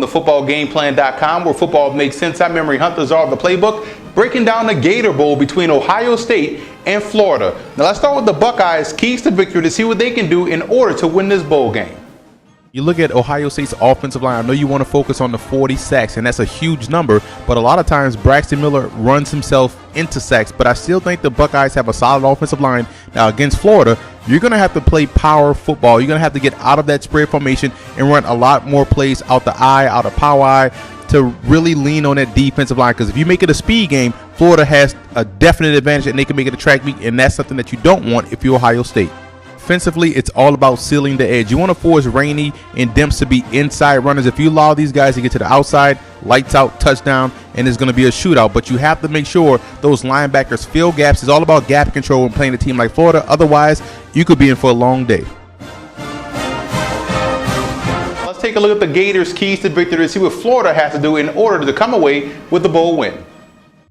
footballgameplan.com, where football makes sense. I'm Memory Hunters are the playbook, breaking down the Gator Bowl between Ohio State and Florida. Now let's start with the Buckeyes' keys to victory to see what they can do in order to win this bowl game. You look at Ohio State's offensive line. I know you want to focus on the 40 sacks, and that's a huge number, but a lot of times Braxton Miller runs himself into sacks, but I still think the Buckeyes have a solid offensive line. Now, against Florida, you're going to have to play power football. You're going to have to get out of that spread formation and run a lot more plays out the eye, out of power eye, to really lean on that defensive line, because if you make it a speed game, Florida has a definite advantage, and they can make it a track meet, and that's something that you don't want if you're Ohio State. Offensively, it's all about sealing the edge. You want to force Rainey and Demps to be inside runners. If you allow these guys to get to the outside, lights out, touchdown, and it's going to be a shootout. But you have to make sure those linebackers fill gaps. It's all about gap control when playing a team like Florida. Otherwise, you could be in for a long day. Let's take a look at the Gators' keys to victory to see what Florida has to do in order to come away with the bowl win.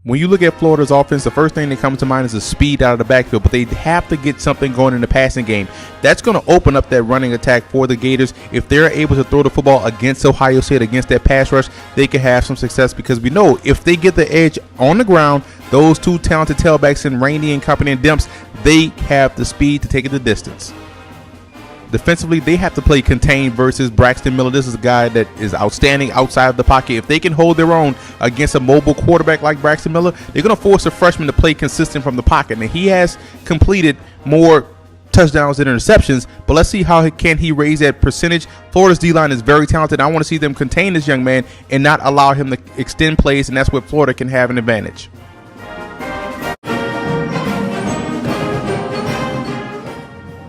When you look at Florida's offense, the first thing that comes to mind is the speed out of the backfield, but they have to get something going in the passing game. That's going to open up that running attack for the Gators. If they're able to throw the football against Ohio State, against that pass rush, they can have some success, because we know if they get the edge on the ground, those two talented tailbacks in Rainey and company and Demps, they have the speed to take it the distance. Defensively, they have to play contained versus Braxton Miller. This is a guy that is outstanding outside of the pocket. If they can hold their own against a mobile quarterback like Braxton Miller, they're going to force a freshman to play consistent from the pocket. And he has completed more touchdowns than interceptions, but let's see how can he raise that percentage. Florida's D-line is very talented. I want to see them contain this young man and not allow him to extend plays, and that's where Florida can have an advantage.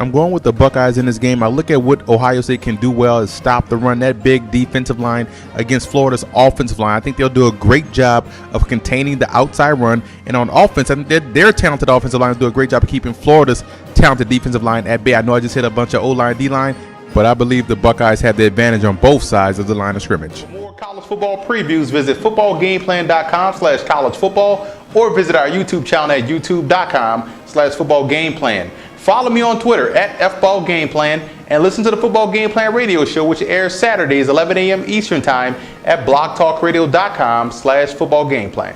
I'm going with the Buckeyes in this game. I look at what Ohio State can do well is stop the run, that big defensive line against Florida's offensive line. I think they'll do a great job of containing the outside run. And on offense, I think their talented offensive line will do a great job of keeping Florida's talented defensive line at bay. I know I just hit a bunch of O-line, D-line, but I believe the Buckeyes have the advantage on both sides of the line of scrimmage. For more college football previews, visit footballgameplan.com/collegefootball or visit our YouTube channel at youtube.com/footballgameplan. Follow me on Twitter at FBallGamePlan and listen to the Football Game Plan radio show, which airs Saturdays 11 a.m. Eastern Time at blogtalkradio.com/footballgameplan.